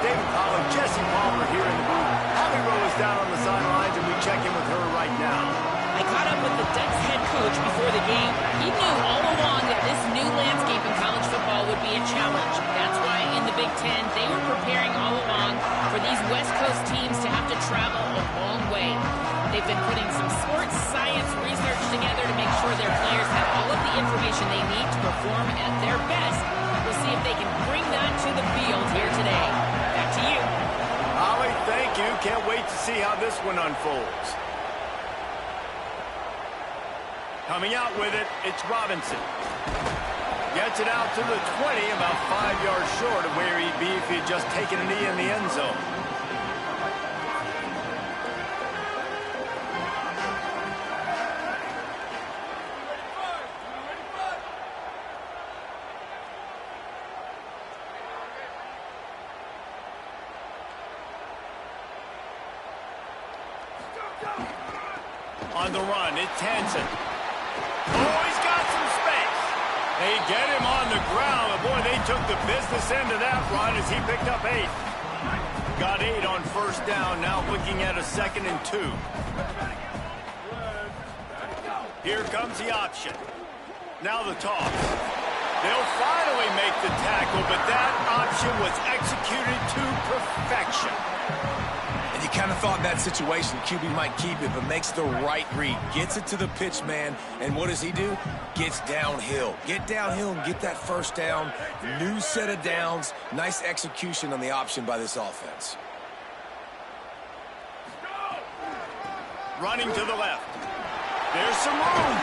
State College, Jesse Palmer here in the booth. Abby Rowe is down on the sidelines, and we check in with her right now. I caught up with the Ducks head coach before the game. He knew all along that this new landscape in college football would be a challenge. That's why in the Big Ten, they were preparing all along for these West Coast teams to have to travel a long way. They've been putting some sports science research together to make sure their players have all of the information they need to perform at their best. We'll see if they can bring that to the field here today. Back to you. Holly, thank you. Can't wait to see how this one unfolds. Coming out with it, it's Robinson. Gets it out to the 20, about 5 yards short of where he'd be if he had just taken a knee in the end zone. On the run, it's Hansen. Oh, he's got some space. They get him on the ground. But boy, they took the business end of that run as he picked up 8. Got 8 on first down. Now looking at a 2nd and 2. Here comes the option. Now the toss. They'll finally make the tackle, but that option was executed to perfection. You kind of thought in that situation QB might keep it, but makes the right read. Gets it to the pitch man, and what does he do? Gets downhill. Get downhill and get that first down. New set of downs. Nice execution on the option by this offense. Running to the left. There's some room.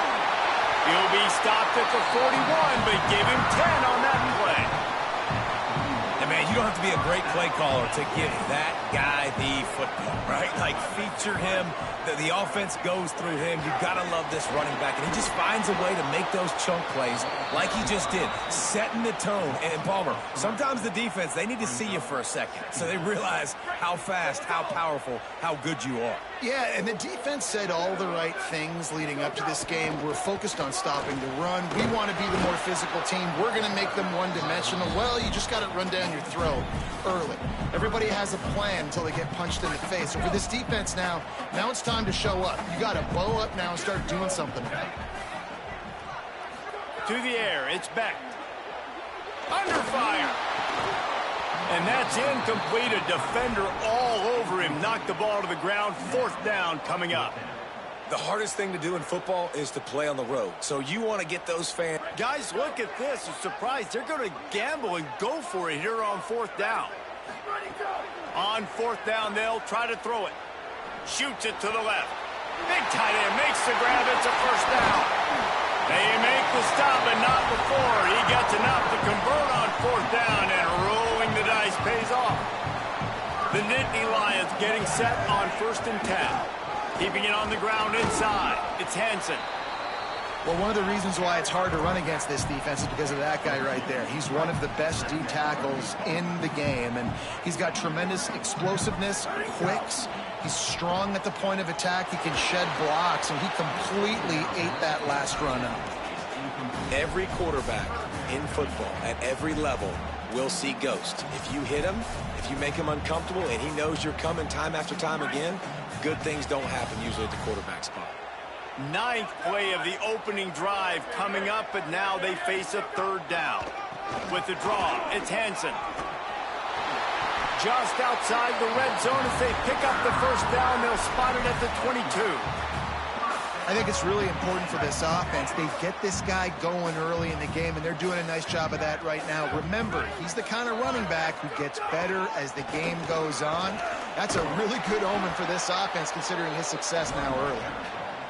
He'll be stopped at the 41, but give him 10 on that play. Man, you don't have to be a great play caller to give that guy the football, right? Like, feature him. The offense goes through him. You've got to love this running back. And he just finds a way to make those chunk plays like he just did, setting the tone. And, Palmer, sometimes the defense, they need to see you for a second so they realize how fast, how powerful, how good you are. Yeah, and the defense said all the right things leading up to this game. We're focused on stopping the run. We want to be the more physical team. We're going to make them one-dimensional. Well, you just got to run down your throat early. Everybody has a plan until they get punched in the face. So for this defense now it's time to show up. You got to bow up now and start doing something about it. To the air, it's Beck. Under fire. And that's incomplete. A defender all over him. Knocked the ball to the ground. 4th down coming up. The hardest thing to do in football is to play on the road. So you want to get those fans. Guys, look at this. I'm surprised they're going to gamble and go for it here on 4th down. On 4th down, they'll try to throw it. Shoots it to the left. Big tight end makes the grab. It's a 1st down. They make the stop, but not before. He gets enough to convert on 4th down, and rolling the dice pays off. The Nittany Lions getting set on 1st and 10. Keeping it on the ground inside. It's Hansen. Well, one of the reasons why it's hard to run against this defense is because of that guy right there. He's one of the best D tackles in the game, and he's got tremendous explosiveness, quicks. He's strong at the point of attack. He can shed blocks, and he completely ate that last run up. Every quarterback in football at every level will see ghost. If you hit him, if you make him uncomfortable, and he knows you're coming time after time again, good things don't happen usually at the quarterback spot. 9th play of the opening drive coming up, but now they face a 3rd down. With the draw, it's Hansen. Just outside the red zone as they pick up the 1st down. They'll spot it at the 22. I think it's really important for this offense. They get this guy going early in the game, and they're doing a nice job of that right now. Remember, he's the kind of running back who gets better as the game goes on. That's a really good omen for this offense, considering his success now early.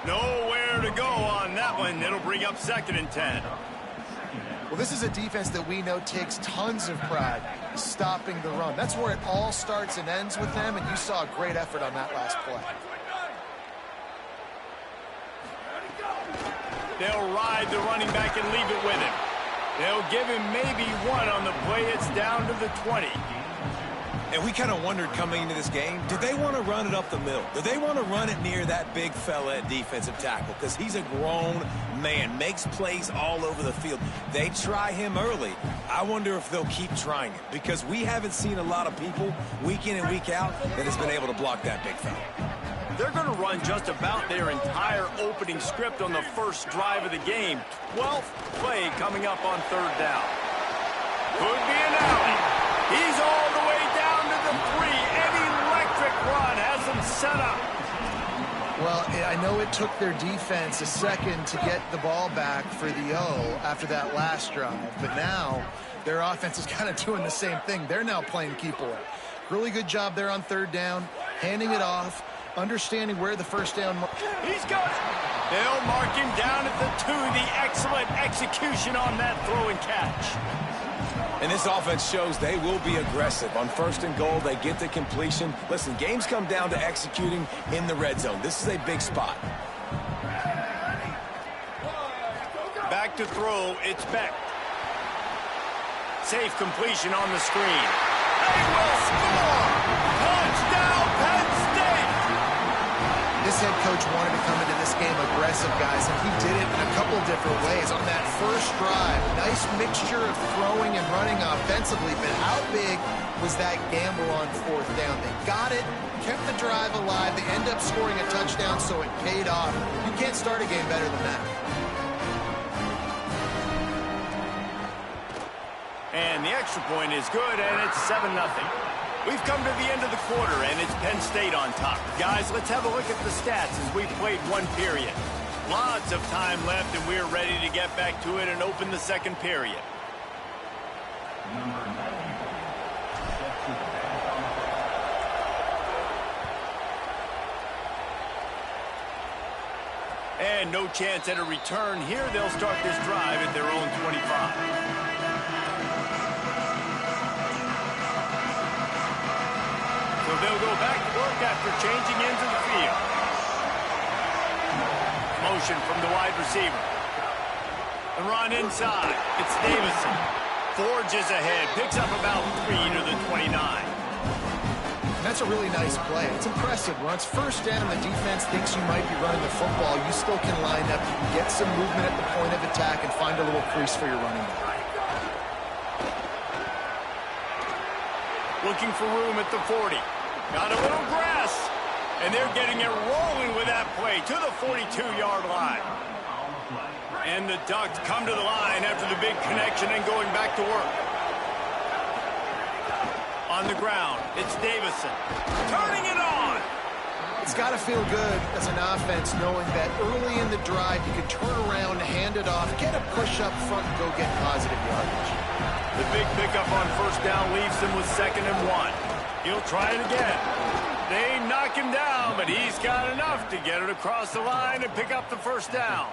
Nowhere to go on that one. It'll bring up 2nd and 10. Well, this is a defense that we know takes tons of pride stopping the run. That's where it all starts and ends with them, and you saw a great effort on that last play. They'll ride the running back and leave it with him. They'll give him maybe 1 on the play. It's down to the 20. And we kind of wondered coming into this game, do they want to run it up the middle? Do they want to run it near that big fella at defensive tackle? Because he's a grown man, makes plays all over the field. They try him early. I wonder if they'll keep trying it, because we haven't seen a lot of people week in and week out that has been able to block that big fella. They're going to run just about their entire opening script on the first drive of the game. 12th play coming up on third down. Could be an alley. He's all the way down to the 3. An electric run has him set up. Well, I know it took their defense a second to get the ball back for the O after that last drive, but now their offense is kind of doing the same thing. They're now playing keep away. Really good job there on third down, handing it off, understanding where the first down. He's got it. They'll mark him down at the 2. The excellent execution on that throw and catch. And this offense shows they will be aggressive. On first and goal, they get the completion. Listen, games come down to executing in the red zone. This is a big spot. Back to throw, it's Beck. Safe completion on the screen. They will score! Touchdown, Penn State! This head coach wanted to come into this game aggressive, guys, and he did it in a couple different ways. On that first drive, nice mixture of throwing and running offensively, but how big was that gamble on fourth down? They got it, kept the drive alive, they end up scoring a touchdown, so it paid off. You can't start a game better than that. And the extra point is good, and it's 7-0. We've come to the end of the quarter, and it's Penn State on top. Guys, let's have a look at the stats as we've played one period. Lots of time left, and we're ready to get back to it and open the second period. And no chance at a return here. They'll start this drive at their own 25. So they'll go back to work after changing into the field. Motion from the wide receiver. The run inside. It's Davison. Forges ahead. Picks up about 3 to the 29. That's a really nice play. It's impressive. When it's first down and the defense thinks you might be running the football, you still can line up. You can get some movement at the point of attack and find a little crease for your running back. Looking for room at the 40. Got a little grass. And they're getting it rolling with that play to the 42-yard line. And the Ducks come to the line after the big connection and going back to work. On the ground, it's Davison. Turning it on. It's got to feel good as an offense knowing that early in the drive you can turn around, hand it off, get a push up front, and go get positive yardage. The big pickup on first down leaves him with 2nd and 1. He'll try it again. They knock him down, but he's got enough to get it across the line and pick up the first down.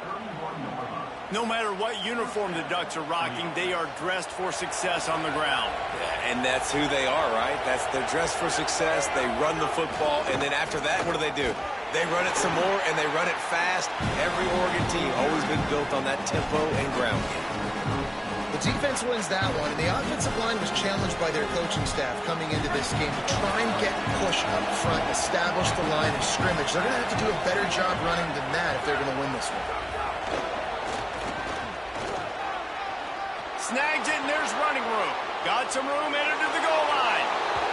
No matter what uniform the Ducks are rocking, they are dressed for success on the ground. Yeah, and that's who they are, right? They're dressed for success. They run the football, and then after that, what do? They run it some more, and they run it fast. Every Oregon team always been built on that tempo and ground game. The defense wins that one, and the offensive line was challenged by their coaching staff coming into this game to try and get push up front, establish the line of scrimmage. They're going to have to do a better job running than that if they're going to win this one. Snags it, and there's running room. Got some room, headed to the goal line.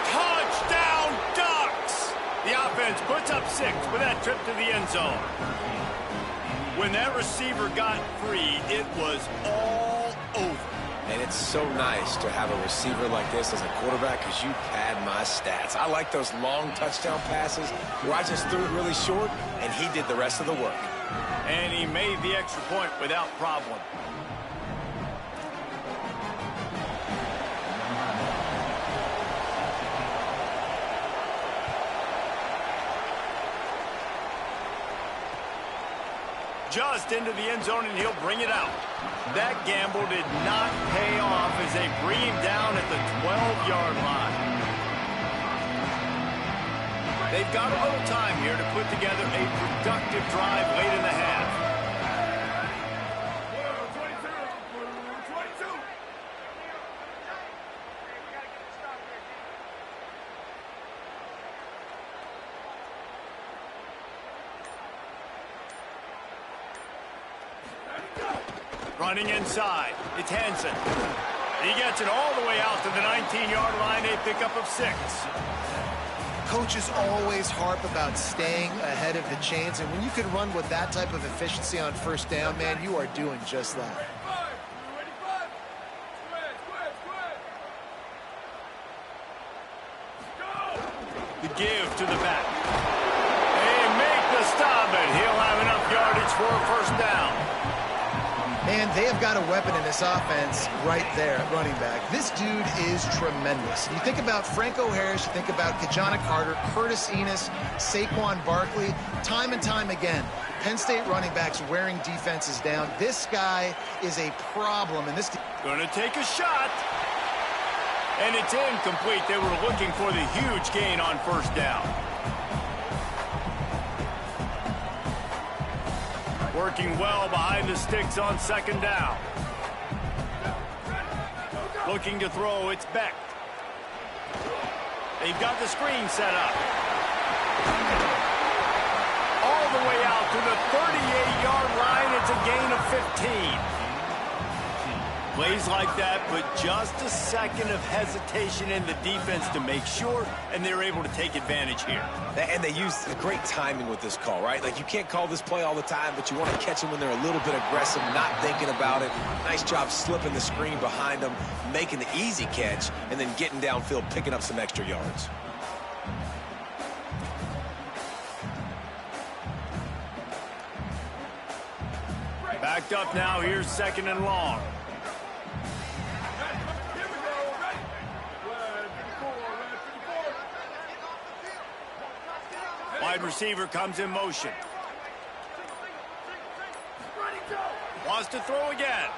Touchdown, Ducks! The offense puts up 6 with that trip to the end zone. When that receiver got free, it was all over. And it's so nice to have a receiver like this as a quarterback because you pad my stats. I like those long touchdown passes where I just threw it really short, and he did the rest of the work. And he made the extra point without problem. Just into the end zone, and he'll bring it out. That gamble did not pay off as they bring him down at the 12-yard line. They've got a little time here to put together a productive drive late in the half. Running inside. It's Hansen. He gets it all the way out to the 19-yard line, a pickup of 6. Coaches always harp about staying ahead of the chains, and when you can run with that type of efficiency on first down, man, you are doing just that. The give to the back. They make the stop, and he'll have enough yardage for a first down. Man, they have got a weapon in this offense right there at running back. This dude is tremendous. You think about Franco Harris, you think about Kajana Carter, Curtis Enos, Saquon Barkley, time and time again. Penn State running backs wearing defenses down. This guy is a problem, and this... Gonna take a shot. And it's incomplete. They were looking for the huge gain on first down. Working well behind the sticks on second down. Looking to throw, it's Beck. They've got the screen set up. All the way out to the 38-yard line. It's a gain of 15. Plays like that, but just a second of hesitation in the defense to make sure, and they're able to take advantage here. And they use great timing with this call, right? Like, you can't call this play all the time, but you want to catch them when they're a little bit aggressive, not thinking about it. Nice job slipping the screen behind them, making the easy catch, and then getting downfield, picking up some extra yards. Backed up now, here's second and long. Wide receiver comes in motion. Wants to throw again.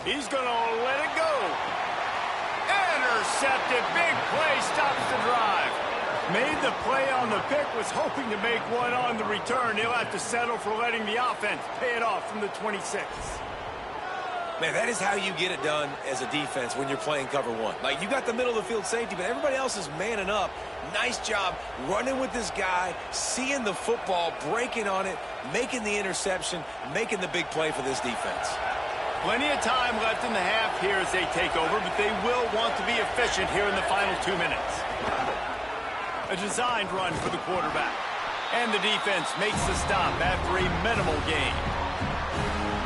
He's going to let it go. Intercepted. Big play. Stops the drive. Made the play on the pick. Was hoping to make one on the return. He'll have to settle for letting the offense pay it off from the 26. Man, that is how you get it done as a defense when you're playing cover one. Like, you got the middle of the field safety, but everybody else is manning up. Nice job running with this guy, seeing the football, breaking on it, making the interception, making the big play for this defense. Plenty of time left in the half here as they take over, but they will want to be efficient here in the final 2 minutes. A designed run for the quarterback. And the defense makes the stop after a minimal gain.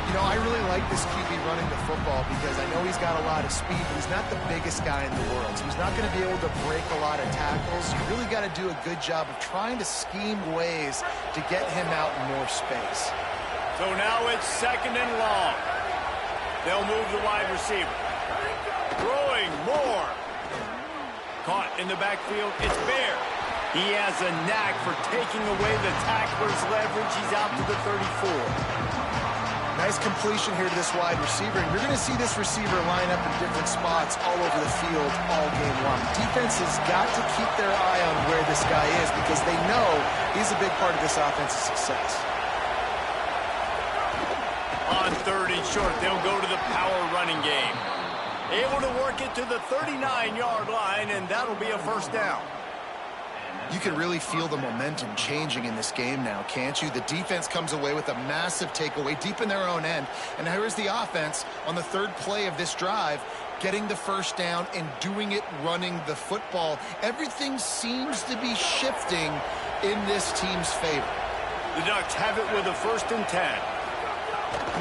You know, I really like this QB running the football because I know he's got a lot of speed, but he's not the biggest guy in the world. So he's not going to be able to break a lot of tackles. You really got to do a good job of trying to scheme ways to get him out in more space. So now it's second and long. They'll move the wide receiver. Throwing more. Caught in the backfield. It's Bear. He has a knack for taking away the tackler's leverage. He's out to the 34. Nice completion here to this wide receiver, and you're going to see this receiver line up in different spots all over the field all game long. Defense has got to keep their eye on where this guy is because they know he's a big part of this offense's success. On third and short, they'll go to the power running game. Able to work it to the 39-yard line, and that'll be a first down. You can really feel the momentum changing in this game now, can't you? The defense comes away with a massive takeaway deep in their own end. And here is the offense on the third play of this drive, getting the first down and doing it running the football. Everything seems to be shifting in this team's favor. The Ducks have it with a 1st and 10.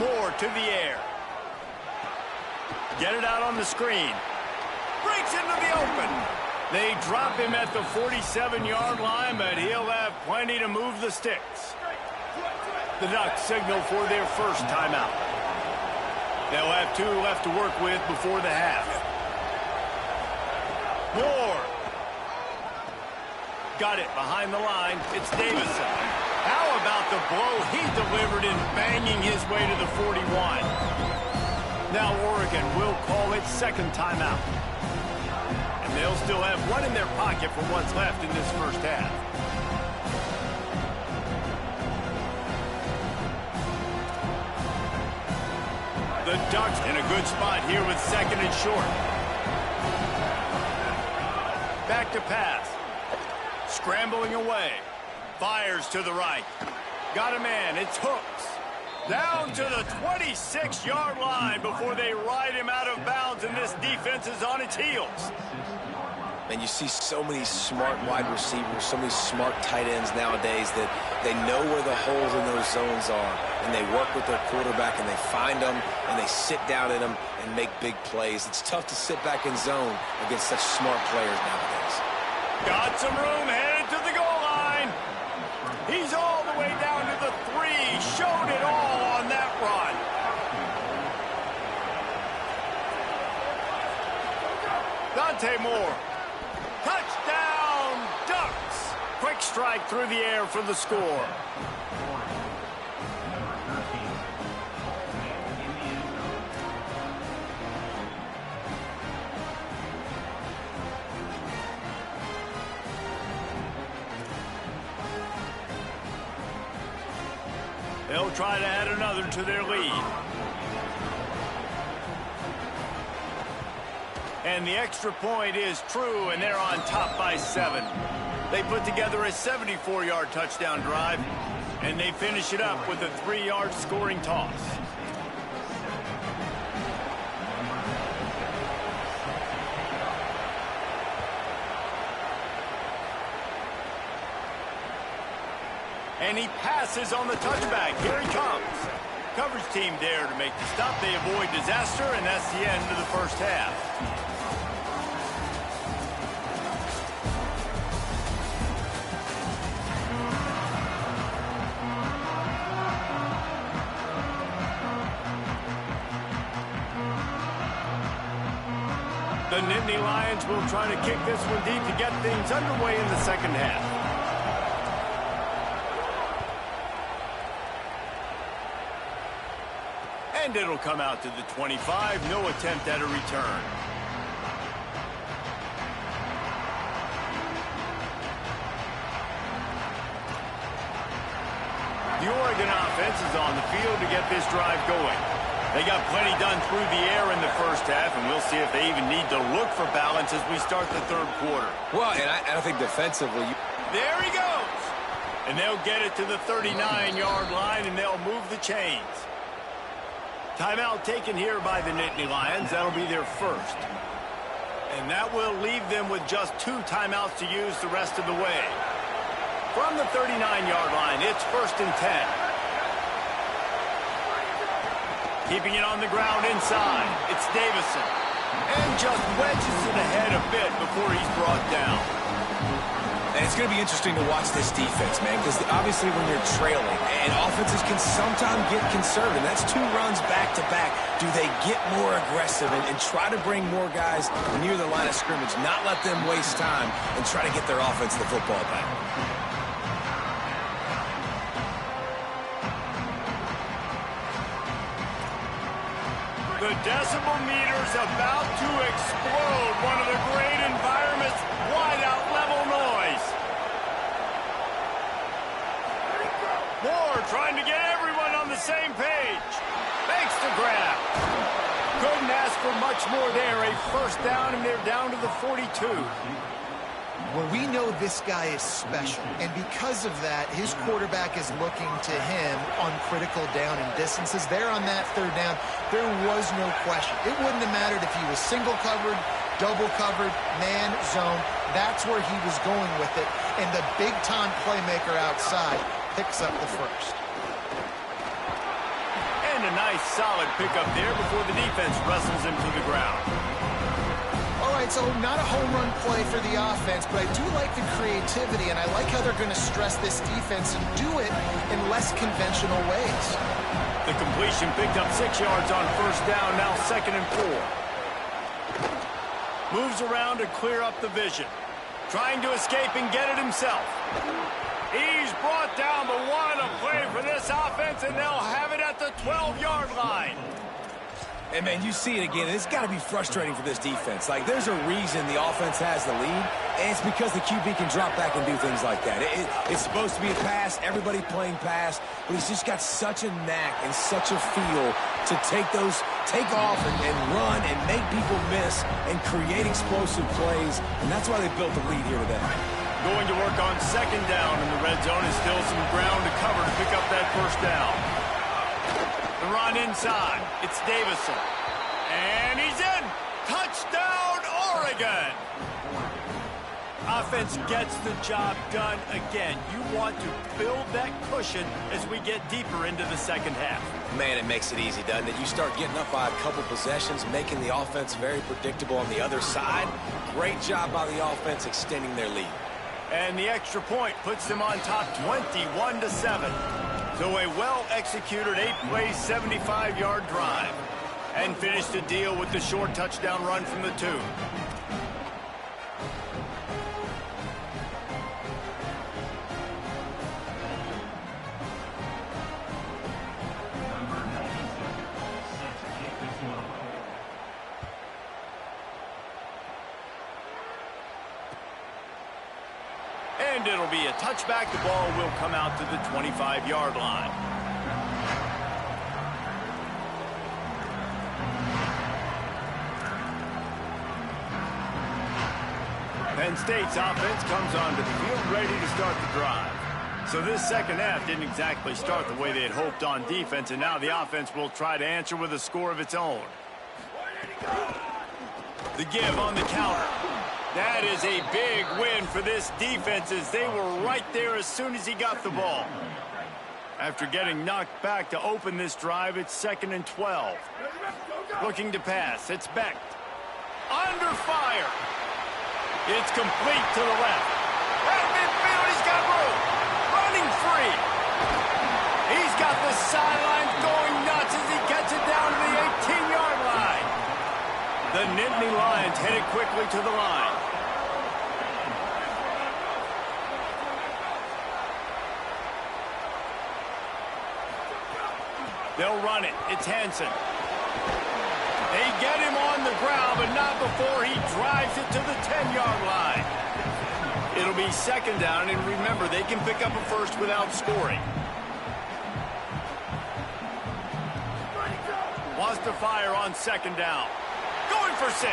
Moore to the air. Get it out on the screen. Breaks into the open. They drop him at the 47-yard line, but he'll have plenty to move the sticks. The Ducks signal for their first timeout. They'll have 2 left to work with before the half. Moore. Got it behind the line. It's Davison. How about the blow he delivered in banging his way to the 41? Now Oregon will call its second timeout. They'll still have one in their pocket for what's left in this first half. The Ducks in a good spot here with second and short. Back to pass. Scrambling away. Fires to the right. Got a man. It's Hooks. Down to the 26-yard line before they ride him out of bounds, and this defense is on its heels. And you see so many smart wide receivers, so many smart tight ends nowadays that they know where the holes in those zones are, and they work with their quarterback, and they find them, and they sit down in them and make big plays. It's tough to sit back in zone against such smart players nowadays. Got some room, headed to the goal line. He's all the way down to the 3. Showed it all on that run. Dante Moore. Touchdown, Ducks. Quick strike through the air for the score. They'll try to add another to their lead. And the extra point is true, and they're on top by 7. They put together a 74-yard touchdown drive, and they finish it up with a 3-yard scoring toss. And he passes on the touchback. Here he comes. Coverage team there to make the stop. They avoid disaster, and that's the end of the first half. The Nittany Lions will try to kick this one deep to get things underway in the second half. And it'll come out to the 25. No attempt at a return. The Oregon offense is on the field to get this drive going. They got plenty done through the air in the first half, and we'll see if they even need to look for balance as we start the third quarter. Well, and I think defensively... There he goes! And they'll get it to the 39-yard line, and they'll move the chains. Timeout taken here by the Nittany Lions. That'll be their first. And that will leave them with just 2 timeouts to use the rest of the way. From the 39-yard line, it's 1st and 10. Keeping it on the ground inside, it's Davison. And just wedges it ahead a bit before he's brought down. And it's going to be interesting to watch this defense, man, because obviously when you're trailing, and offenses can sometimes get conservative. That's 2 runs back-to-back. Do they get more aggressive and try to bring more guys near the line of scrimmage, not let them waste time, and try to get their offense the football back? The decibel meter's about to explode. One of the great environments, wide-out level noise. Moore trying to get everyone on the same page. Makes the grab. Couldn't ask for much more there. A first down, and they're down to the 42. Well, we know this guy is special, and because of that, his quarterback is looking to him on critical down and distances. There on that 3rd down, there was no question. It wouldn't have mattered if he was single covered, double covered, man, zone. That's where he was going with it, and the big-time playmaker outside picks up the first. And a nice, solid pickup there before the defense wrestles him to the ground. All right, so not a home run play for the offense, but I do like the creativity, and I like how they're going to stress this defense and do it in less conventional ways. The completion picked up 6 yards on 1st down, now 2nd and 4. Moves around to clear up the vision. Trying to escape and get it himself. He's brought down, but what a play for this offense, and they'll have it at the 12-yard line. And, man, you see it again. It's got to be frustrating for this defense. Like, there's a reason the offense has the lead, and it's because the QB can drop back and do things like that. It's supposed to be a pass, everybody playing pass, but he's just got such a knack and such a feel to take off and run and make people miss and create explosive plays, and that's why they built the lead here today. Going to work on 2nd down in the red zone, and still some ground to cover to pick up that 1st down. The run inside. It's Davison. And he's in. Touchdown, Oregon. Offense gets the job done again. You want to build that cushion as we get deeper into the second half. Man, it makes it easy, doesn't it? You start getting up by a couple possessions, making the offense very predictable on the other side. Great job by the offense extending their lead. And the extra point puts them on top 21-7. So a well-executed 8-play, 75-yard drive. And finish the deal with the short touchdown run from the 2. And it'll be a touchback. The ball will come out to the 25-yard line. Penn State's offense comes onto the field ready to start the drive. So this second half didn't exactly start the way they had hoped on defense, and now the offense will try to answer with a score of its own. The give on the counter. That is a big win for this defense as they were right there as soon as he got the ball. After getting knocked back to open this drive, it's 2nd and 12. Looking to pass. It's Becht. Under fire. It's complete to the left. At midfield, he's got room. Running free. He's got the sidelines going nuts as he gets it down to the 18-yard line. The Nittany Lions headed quickly to the line. They'll run it. It's Hansen. They get him on the ground, but not before he drives it to the 10-yard line. It'll be 2nd down, and remember, they can pick up a first without scoring. Wants to fire on 2nd down. Going for 6.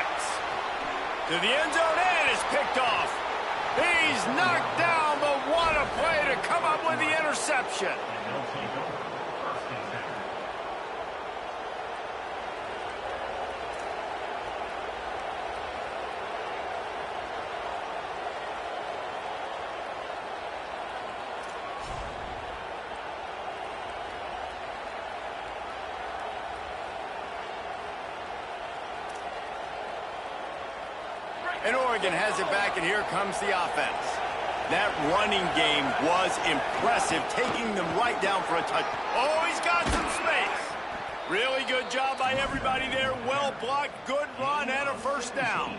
To the end zone, and is picked off. He's knocked down, but what a play to come up with the interception. And Oregon has it back, and here comes the offense. That running game was impressive, taking them right down for a touch. Oh, he's got some space. Really good job by everybody there. Well blocked, good run, and a first down.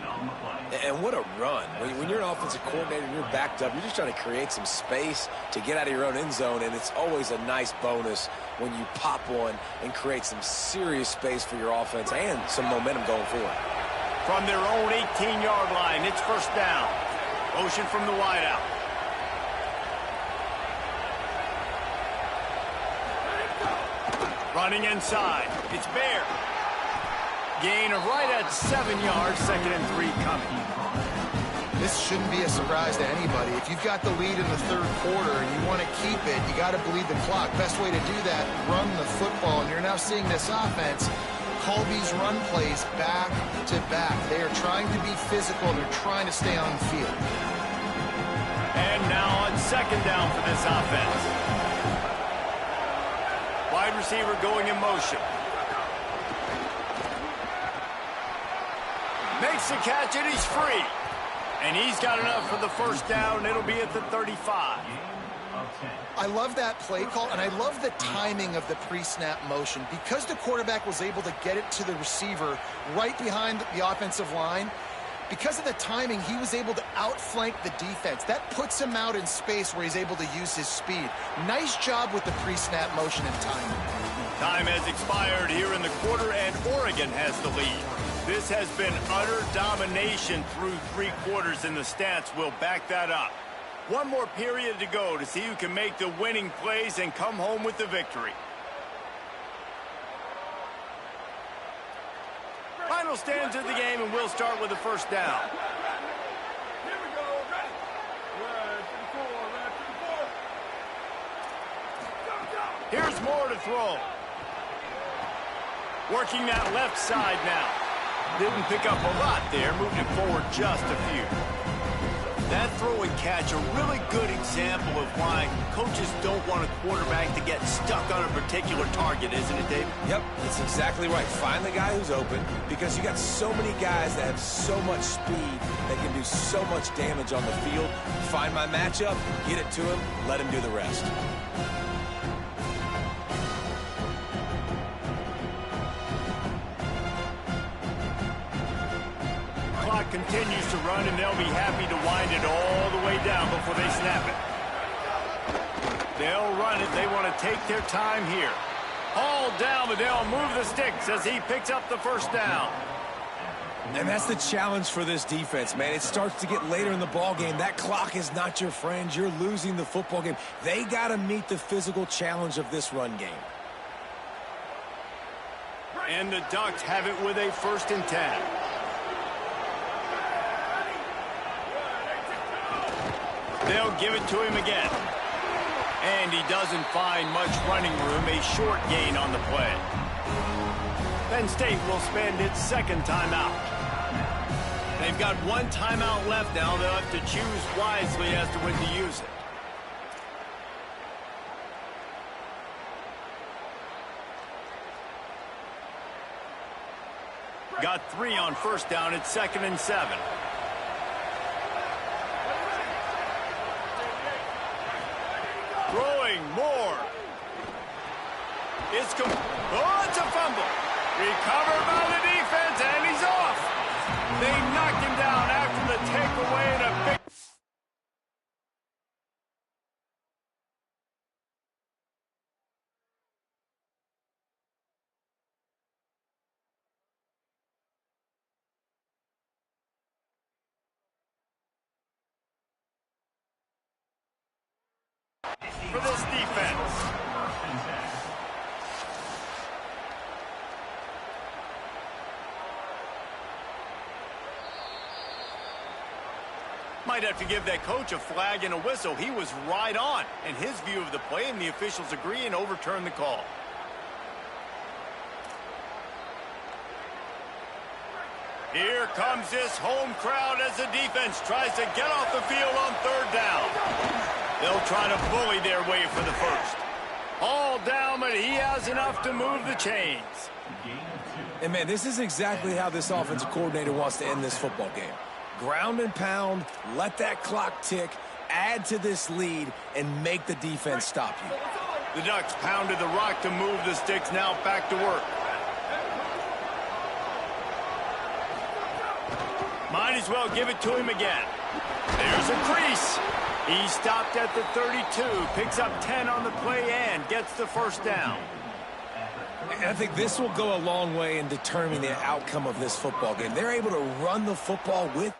And what a run. When you're an offensive coordinator and you're backed up, you're just trying to create some space to get out of your own end zone, and it's always a nice bonus when you pop one and create some serious space for your offense and some momentum going forward. From their own 18-yard line, it's first down. Motion from the wideout. Running inside. It's Bear. Gain of right at 7 yards, 2nd and 3 coming. This shouldn't be a surprise to anybody. If you've got the lead in the 3rd quarter and you want to keep it, you got to bleed the clock. Best way to do that, run the football. And you're now seeing this offense call these run plays back to back. They are trying to be physical. They're trying to stay on the field. And now on 2nd down for this offense. Wide receiver going in motion. Makes the catch, and he's free. And he's got enough for the first down. It'll be at the 35. I love that play call, and I love the timing of the pre-snap motion. Because the quarterback was able to get it to the receiver right behind the offensive line, because of the timing, he was able to outflank the defense. That puts him out in space where he's able to use his speed. Nice job with the pre-snap motion and timing. Time has expired here in the quarter, and Oregon has the lead. This has been utter domination through 3 quarters, and the stats will back that up. One more period to go to see who can make the winning plays and come home with the victory. Final stands of the game, and we'll start with the first down. Here's Moore to throw. Working that left side now. Didn't pick up a lot there, moved it forward just a few. That throw and catch, a really good example of why coaches don't want a quarterback to get stuck on a particular target, isn't it, David? Yep, it's exactly right. Find the guy who's open, because you got so many guys that have so much speed that can do so much damage on the field. Find my matchup, get it to him, let him do the rest. Clock continues to run, and they'll be happy to wind it all the way down before they snap it. They'll run it. They want to take their time here. Hauled down, but they'll move the sticks as he picks up the first down. And that's the challenge for this defense, man. It starts to get later in the ball game. That clock is not your friend. You're losing the football game. They got to meet the physical challenge of this run game. And the Ducks have it with a 1st and 10. They'll give it to him again. And he doesn't find much running room, a short gain on the play. Penn State will spend its 2nd timeout. They've got 1 timeout left now. They'll have to choose wisely as to when to use it. Got 3 on 1st down. It's 2nd and 7. Throwing more. It's a fumble. Recovered by the defense, and he's off. They knocked him down after the takeaway and a big... for this defense. Might have to give that coach a flag and a whistle. He was right on in his view of the play, and the officials agree and overturn the call. Here comes this home crowd as the defense tries to get off the field on 3rd down. They'll try to bully their way for the 1st. All down, but he has enough to move the chains. And, man, this is exactly how this offensive coordinator wants to end this football game. Ground and pound, let that clock tick, add to this lead, and make the defense stop you. The Ducks pounded the rock to move the sticks, now back to work. Might as well give it to him again. There's a crease. He stopped at the 32, picks up 10 on the play and gets the 1st down. I think this will go a long way in determining the outcome of this football game. They're able to run the football with